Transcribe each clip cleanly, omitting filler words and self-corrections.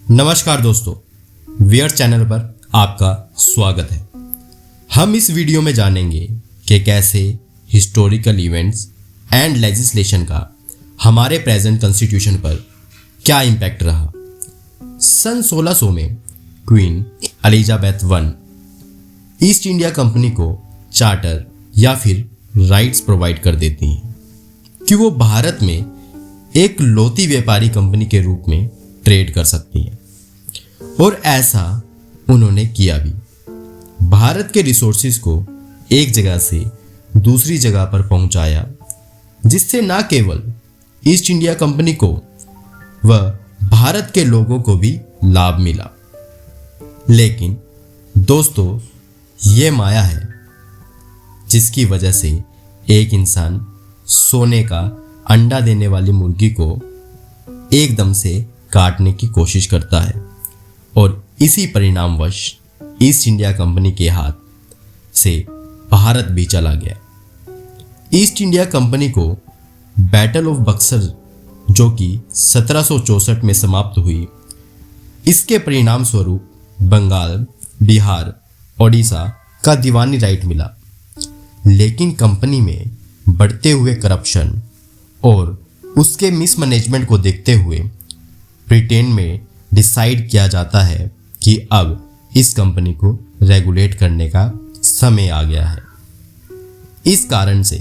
नमस्कार दोस्तों, wear channel पर आपका स्वागत है। हम इस वीडियो में जानेंगे कि कैसे हिस्टोरिकल इवेंट्स एंड लेजिस्लेशन का हमारे प्रेजेंट कॉन्स्टिट्यूशन पर क्या इम्पैक्ट रहा। सन 1600 में queen Elizabeth I east India company को चार्टर या फिर राइट्स प्रोवाइड कर देती हैं कि वो भारत में एक लौती व्यापारी कंपनी के रूप में ट्रेड कर सकती है, और ऐसा उन्होंने किया भी। भारत के रिसोर्सेज को एक जगह से दूसरी जगह पर पहुंचाया, जिससे न केवल ईस्ट इंडिया कंपनी को व भारत के लोगों को भी लाभ मिला, लेकिन दोस्तों ये माया है जिसकी वजह से एक इंसान सोने का अंडा देने वाली मुर्गी को एकदम से काटने की कोशिश करता है, और इसी परिणामवश ईस्ट इंडिया कंपनी के हाथ से भारत भी चला गया। ईस्ट इंडिया कंपनी को बैटल ऑफ बक्सर, जो कि 1764 में समाप्त हुई, इसके परिणाम स्वरूप बंगाल, बिहार, ओडिशा का दीवानी राइट मिला। लेकिन कंपनी में बढ़ते हुए करप्शन और उसके मिसमैनेजमेंट को देखते हुए ब्रिटेन में डिसाइड किया जाता है कि अब इस कंपनी को रेगुलेट करने का समय आ गया है। इस कारण से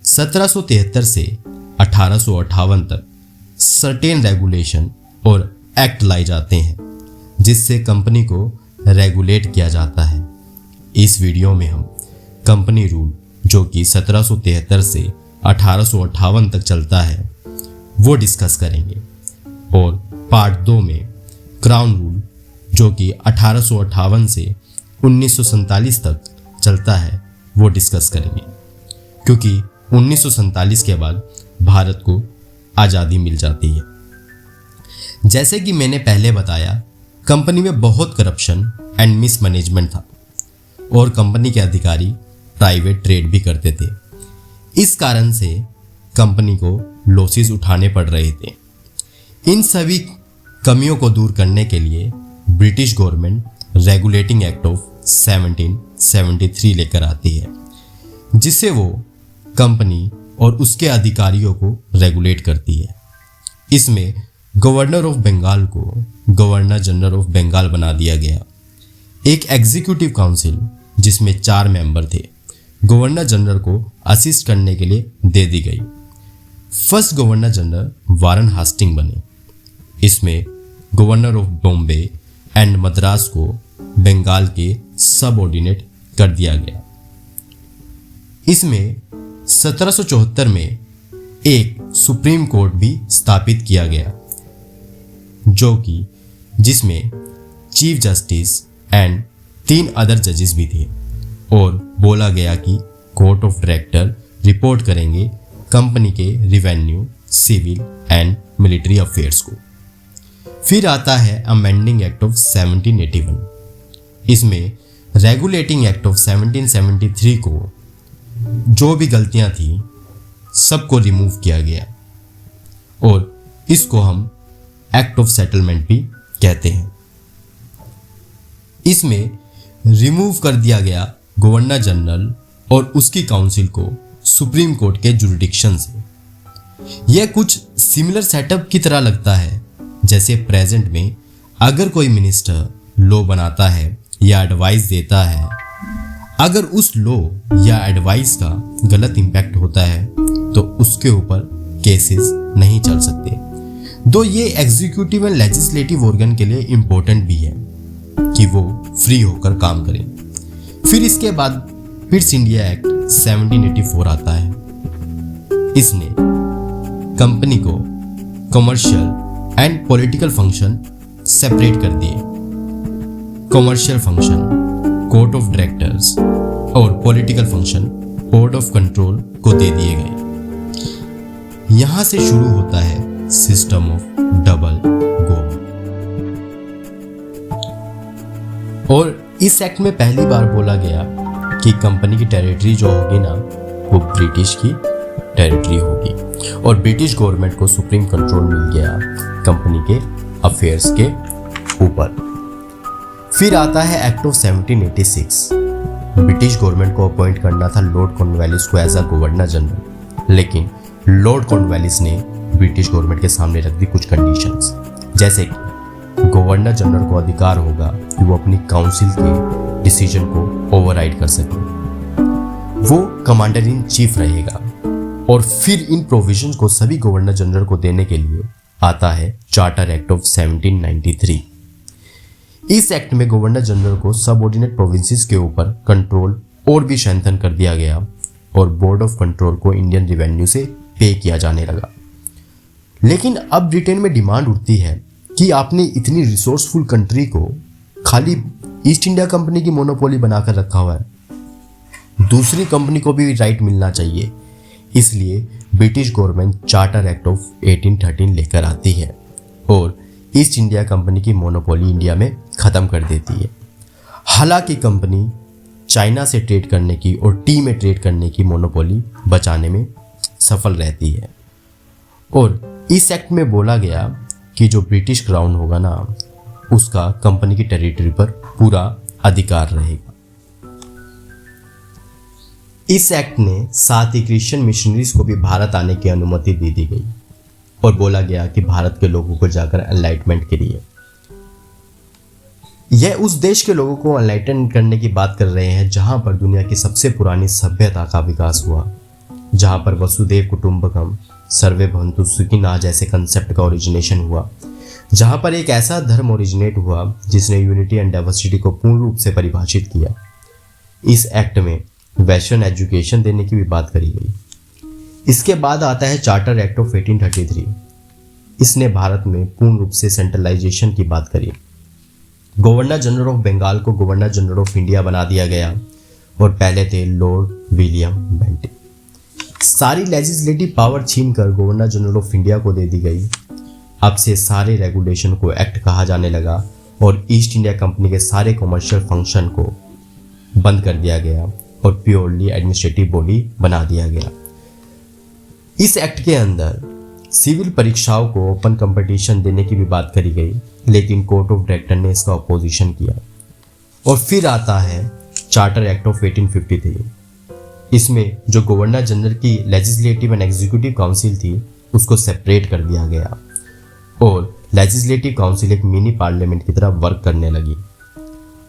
1773 से 1858 तक सर्टेन रेगुलेशन और एक्ट लाए जाते हैं, जिससे कंपनी को रेगुलेट किया जाता है। इस वीडियो में हम कंपनी रूल, जो कि 1773 से 1858 तक चलता है, वो डिस्कस करेंगे, और पार्ट 2 में क्राउन रूल, जो कि 1858 से 1947 तक चलता है, वो डिस्कस करेंगे, क्योंकि 1947 के बाद भारत को आज़ादी मिल जाती है। जैसे कि मैंने पहले बताया, कंपनी में बहुत करप्शन एंड मिसमैनेजमेंट था, और कंपनी के अधिकारी प्राइवेट ट्रेड भी करते थे। इस कारण से कंपनी को लॉसेस उठाने पड़ रहे थे। इन सभी कमियों को दूर करने के लिए British government regulating act of 1773 लेकर आती है, जिससे वो कंपनी और उसके अधिकारियों को रेगुलेट करती है। इसमें गवर्नर ऑफ बंगाल को गवर्नर जनरल ऑफ बंगाल बना दिया गया। एक एग्जीक्यूटिव काउंसिल, जिसमें 4 मेंबर थे, गवर्नर जनरल को असिस्ट करने के लिए दे दी गई। फर्स्ट गवर्नर जनरल वारन हास्टिंग बने। इसमें governor of Bombay and Madras को बंगाल के सबऑर्डिनेट कर दिया गया। इसमें 1774 में एक सुप्रीम कोर्ट भी स्थापित किया गया, जो कि जिसमें चीफ जस्टिस एंड 3 अदर जजेस भी थे, और बोला गया कि कोर्ट ऑफ डायरेक्टर रिपोर्ट करेंगे कंपनी के revenue, civil and military affairs को। फिर आता है अमेंडिंग एक्ट ऑफ 1781। इसमें रेगुलेटिंग एक्ट ऑफ 1773 को जो भी गलतियां थी सबको रिमूव किया गया, और इसको हम एक्ट ऑफ सेटलमेंट भी कहते हैं। इसमें रिमूव कर दिया गया गवर्नर जनरल और उसकी काउंसिल को सुप्रीम कोर्ट के जुरिडिक्शन से। यह कुछ सिमिलर सेटअप की तरह लगता है, जैसे प्रेजेंट में अगर कोई मिनिस्टर लॉ बनाता है या एडवाइस देता है, अगर उस लॉ या एडवाइस का गलत इम्पैक्ट होता है तो उसके ऊपर केसेस नहीं चल सकते। दो ये एग्जीक्यूटिव एंड लेजिस्लेटिव ऑर्गन के लिए इम्पोर्टेंट भी है कि वो फ्री होकर काम करें। फिर इसके बाद पिट्स इंडिया एक्ट 1784 आता है। इसने कंपनी को commercial and political function separate कर दिए। Commercial function court of directors और political function board of control को दे दिए गए। यहां से शुरू होता है सिस्टम ऑफ डबल गवर्नमेंट। और इस एक्ट में पहली बार बोला गया कि कंपनी की टेरिटरी जो होगी ना, वो ब्रिटिश की टेरिटरी होगी, और ब्रिटिश गवर्नमेंट को सुप्रीम कंट्रोल मिल गया कंपनी के अफेयर्स के ऊपर। फिर आता है एक्ट ऑफ 1786। ब्रिटिश गवर्नमेंट को अपॉइंट करना था लॉर्ड कॉर्नवालिस को एज अ गवर्नर जनरल, लेकिन लॉर्ड कॉर्नवालिस ने ब्रिटिश गवर्नमेंट के सामने रख दी कुछ कंडीशंस, जैसे कि गवर्नर जनरल को अधिकार होगा कि वो अपनी काउंसिल के डिसीजन को ओवरराइड कर सके, वो कमांडर इन चीफ रहेगा। और फिर इन प्रोविजंस को सभी गवर्नर जनरल को देने के लिए आता है चार्टर एक्ट ऑफ 1793। इस एक्ट में गवर्नर जनरल को सबऑर्डिनेट प्रोविंसेस के ऊपर कंट्रोल और भी स्ट्रेंथन कर दिया गया और बोर्ड ऑफ कंट्रोल को इंडियन रेवेन्यू से पे किया जाने लगा। लेकिन अब ब्रिटेन में डिमांड उठती है कि आपने इतनी रिसोर्सफुल कंट्री को खाली ईस्ट इंडिया कंपनी की मोनोपोली बनाकर रखा हुआ है, दूसरी कंपनी को भी राइट मिलना चाहिए। इसलिए British government charter act of 1813 लेकर आती है और ईस्ट इंडिया कंपनी की मोनोपोली इंडिया में ख़त्म कर देती है। हालांकि कंपनी चाइना से ट्रेड करने की और टी में ट्रेड करने की मोनोपोली बचाने में सफल रहती है। और इस एक्ट में बोला गया कि जो ब्रिटिश क्राउन होगा ना, उसका कंपनी की टेरिटरी पर पूरा अधिकार रहेगा। इस एक्ट ने साथ ही क्रिश्चियन मिशनरीज को भी भारत आने की अनुमति दे दी गई और बोला गया कि भारत के लोगों को जाकर एनलाइटमेंट के लिए, यह उस देश के लोगों को एनलाइटन करने की बात कर रहे हैं जहां पर दुनिया की सबसे पुरानी सभ्यता का विकास हुआ, जहां पर वसुदेव कुटुंबकम, सर्वे भवन्तु सुखिनः जैसे कंसेप्ट का ओरिजिनेशन हुआ, जहां पर एक ऐसा धर्म ओरिजिनेट हुआ जिसने यूनिटी एंड डाइवर्सिटी को पूर्ण रूप से परिभाषित किया। इस एक्ट में वेस्टर्न एजुकेशन देने की भी बात करी गई। इसके बाद आता है चार्टर एक्ट ऑफ 1833। इसने भारत में पूर्ण रूप से सेंट्रलाइजेशन की बात करी। गवर्नर जनरल ऑफ बंगाल को गवर्नर जनरल ऑफ इंडिया बना दिया गया और पहले थे लॉर्ड विलियम बेंटिक। सारी लेजिस्लेटिव पावर छीनकर गवर्नर जनरल ऑफ इंडिया को दे दी गई। अब से सारे रेगुलेशन को एक्ट कहा जाने लगा और ईस्ट इंडिया कंपनी के सारे कमर्शियल फंक्शन को बंद कर दिया गया और प्योरली एडमिनिस्ट्रेटिव बॉडी बना दिया गया। इस एक्ट के अंदर सिविल परीक्षाओं को ओपन कंपटीशन देने की भी बात करी गई, लेकिन कोर्ट ऑफ डायरेक्टर ने इसका अपोजिशन किया। और फिर आता है चार्टर एक्ट ऑफ 1853। इसमें जो गवर्नर जनरल की लेजिस्लेटिव एंड एग्जीक्यूटिव काउंसिल थी उसको सेपरेट कर दिया गया और लेजिस्लेटिव काउंसिल एक मिनी पार्लियामेंट की तरह वर्क करने लगी।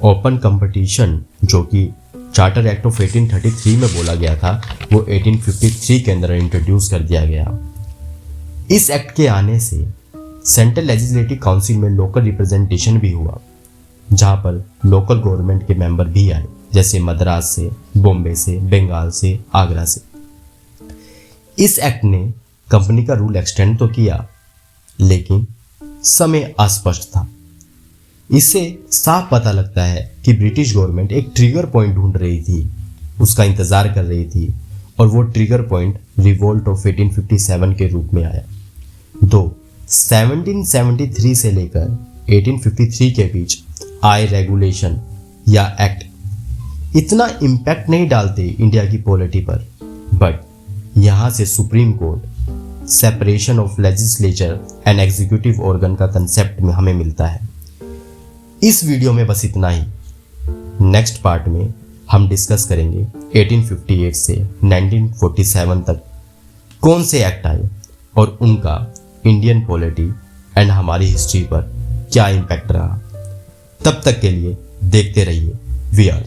ओपन कंपटीशन जो कि चार्टर एक्ट ऑफ 1833 में बोला गया था वो 1853 के अंदर इंट्रोड्यूस कर दिया गया। इस एक्ट के आने से सेंट्रल लेजिस्लेटिव काउंसिल में लोकल रिप्रेजेंटेशन भी हुआ, जहां पर लोकल गवर्नमेंट के मेंबर भी आए, जैसे मद्रास से, बॉम्बे से, बंगाल से, आगरा से। इस एक्ट ने कंपनी का रूल एक्सटेंड तो किया, लेकिन समय अस्पष्ट था। इससे साफ पता लगता है कि ब्रिटिश गवर्नमेंट एक ट्रिगर पॉइंट ढूंढ रही थी, उसका इंतजार कर रही थी, और वो ट्रिगर पॉइंट रिवोल्ट ऑफ 1857 के रूप में आया। 1773 से लेकर 1853 के बीच आए रेगुलेशन या एक्ट इतना इम्पैक्ट नहीं डालते इंडिया की पॉलिटी पर, बट यहाँ से supreme court separation of legislature and executive organ का कंसेप्ट में हमें मिलता है। इस वीडियो में बस इतना ही। नेक्स्ट पार्ट में हम डिस्कस करेंगे 1858 से 1947 तक कौन से एक्ट आए और उनका इंडियन पॉलिटी एंड हमारी हिस्ट्री पर क्या इम्पैक्ट रहा। तब तक के लिए देखते रहिए we are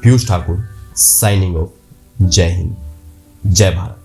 Piyush Thakur signing off. जय हिंद, जय भारत।